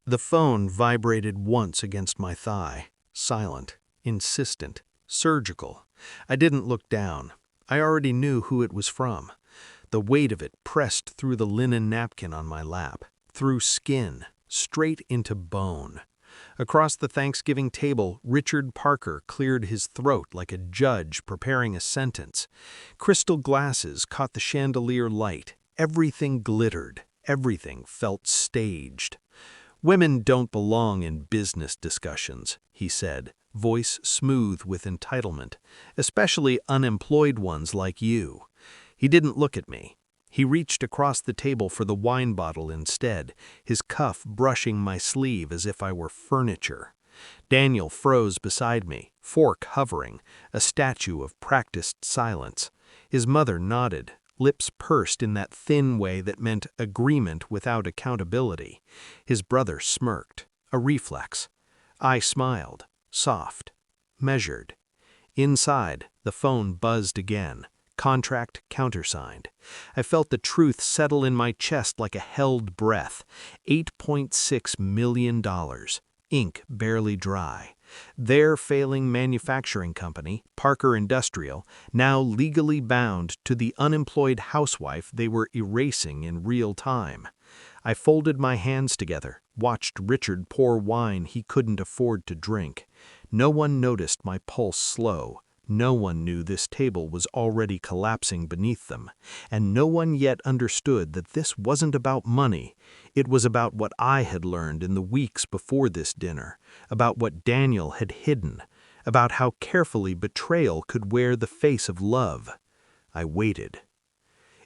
The phone vibrated once against my thigh, silent, insistent, surgical. I didn't look down. I already knew who it was from. The weight of it pressed through the linen napkin on my lap, through skin, straight into bone. Across the Thanksgiving table, Richard Parker cleared his throat like a judge preparing a sentence. Crystal glasses caught the chandelier light. Everything glittered. Everything felt staged. "Women don't belong in business discussions," he said, voice smooth with entitlement, "especially unemployed ones like you." He didn't look at me. He reached across the table for the wine bottle instead, his cuff brushing my sleeve as if I were furniture. Daniel froze beside me, fork hovering, a statue of practiced silence. His mother nodded, lips pursed in that thin way that meant agreement without accountability. His brother smirked, a reflex. I smiled, soft, measured. Inside, the phone buzzed again. Contract countersigned. I felt the truth settle in my chest like a held breath. $8.6 million. Ink barely dry. Their failing manufacturing company, Parker Industrial, now legally bound to the unemployed housewife they were erasing in real time. I folded my hands together, watched Richard pour wine he couldn't afford to drink. No one noticed my pulse slow. No one knew this table was already collapsing beneath them, and no one yet understood that this wasn't about money. It was about what I had learned in the weeks before this dinner, about what Daniel had hidden, about how carefully betrayal could wear the face of love. I waited.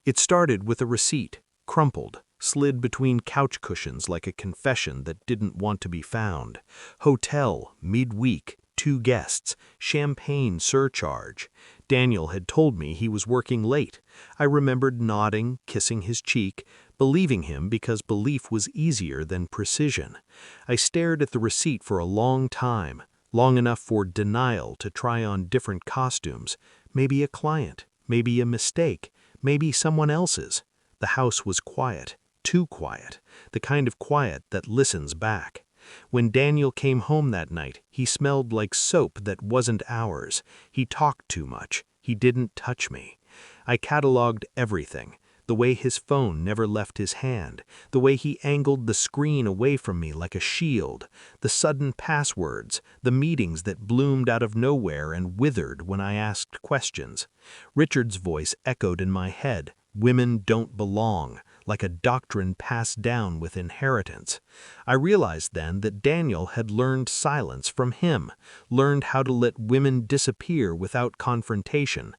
It started with a receipt, crumpled, slid between couch cushions like a confession that didn't want to be found. Hotel, midweek. 2 guests, champagne surcharge. Daniel had told me he was working late. I remembered nodding, kissing his cheek, believing him because belief was easier than precision. I stared at the receipt for a long time, long enough for denial to try on different costumes, maybe a client, maybe a mistake, maybe someone else's. The house was quiet, too quiet, the kind of quiet that listens back. When Daniel came home that night, he smelled like soap that wasn't ours. He talked too much. He didn't touch me. I cataloged everything. The way his phone never left his hand, the way he angled the screen away from me like a shield, the sudden passwords, the meetings that bloomed out of nowhere and withered when I asked questions. Richard's voice echoed in my head. Women don't belong, like a doctrine passed down with inheritance. I realized then that Daniel had learned silence from him, learned how to let women disappear without confrontation.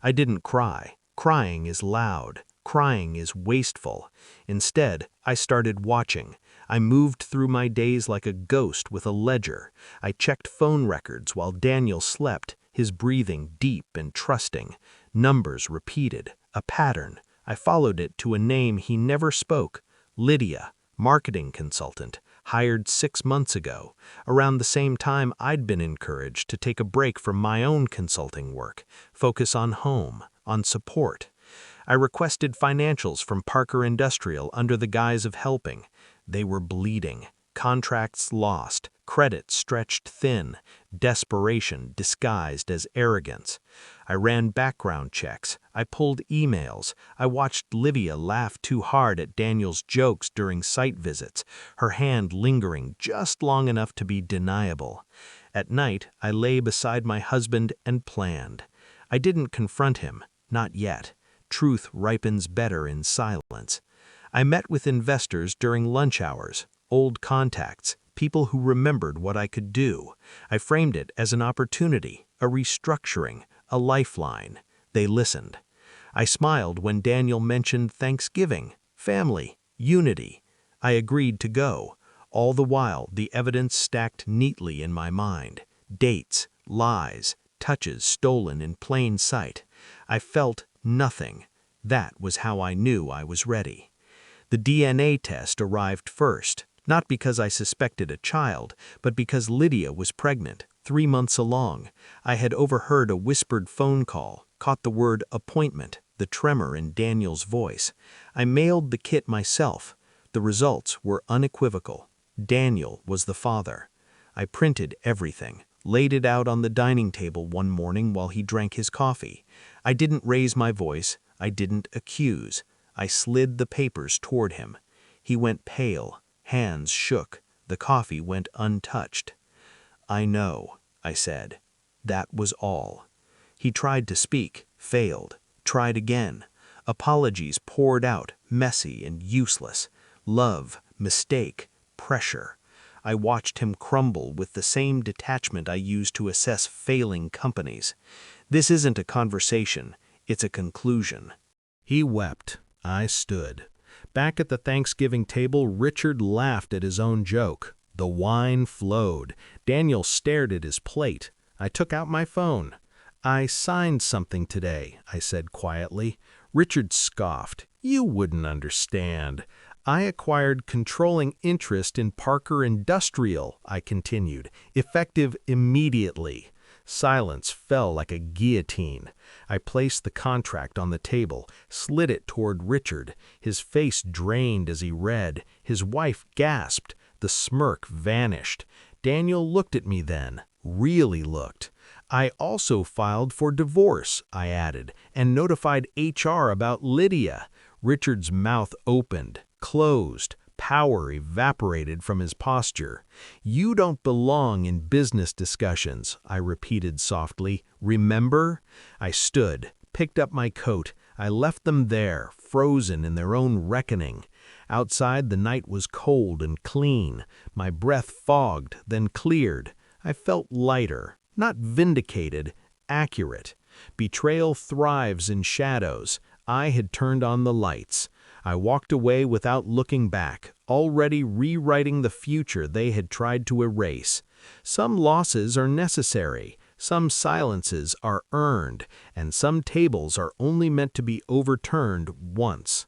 I didn't cry. Crying is loud. Crying is wasteful. Instead, I started watching. I moved through my days like a ghost with a ledger. I checked phone records while Daniel slept, his breathing deep and trusting. Numbers repeated. A pattern. I followed it to a name he never spoke. Lydia, marketing consultant, hired 6 months ago. Around the same time I'd been encouraged to take a break from my own consulting work, focus on home, on support. I requested financials from Parker Industrial under the guise of helping. They were bleeding. Contracts lost, credit stretched thin, desperation disguised as arrogance. I ran background checks, I pulled emails, I watched Livia laugh too hard at Daniel's jokes during site visits, her hand lingering just long enough to be deniable. At night, I lay beside my husband and planned. I didn't confront him, not yet. Truth ripens better in silence. I met with investors during lunch hours, old contacts, people who remembered what I could do. I framed it as an opportunity, a restructuring, a lifeline. They listened. I smiled when Daniel mentioned Thanksgiving, family, unity. I agreed to go. All the while, the evidence stacked neatly in my mind. Dates, lies, touches stolen in plain sight. I felt nothing. That was how I knew I was ready. The DNA test arrived first, not because I suspected a child, but because Lydia was pregnant, 3 months along. I had overheard a whispered phone call, caught the word appointment, the tremor in Daniel's voice. I mailed the kit myself. The results were unequivocal. Daniel was the father. I printed everything, laid it out on the dining table one morning while he drank his coffee. I didn't raise my voice. I didn't accuse. I slid the papers toward him. He went pale. Hands shook. The coffee went untouched. "I know," I said. That was all. He tried to speak, failed, tried again. Apologies poured out, messy and useless. Love, mistake, pressure. I watched him crumble with the same detachment I use to assess failing companies. This isn't a conversation, it's a conclusion. He wept. I stood. Back at the Thanksgiving table, Richard laughed at his own joke. The wine flowed. Daniel stared at his plate. I took out my phone. "I signed something today," I said quietly. Richard scoffed. "You wouldn't understand. I acquired controlling interest in Parker Industrial," I continued, "effective immediately." Silence fell like a guillotine. I placed the contract on the table, slid it toward Richard. His face drained as he read. His wife gasped. The smirk vanished. Daniel looked at me then, really looked. "I also filed for divorce," I added, "and notified HR about Lydia." Richard's mouth opened, closed. Power evaporated from his posture. "You don't belong in business discussions," I repeated softly. "Remember?" I stood, picked up my coat. I left them there, frozen in their own reckoning. Outside the night was cold and clean. My breath fogged, then cleared. I felt lighter, not vindicated, accurate. Betrayal thrives in shadows. I had turned on the lights. I walked away without looking back, already rewriting the future they had tried to erase. Some losses are necessary, some silences are earned, and some tables are only meant to be overturned once.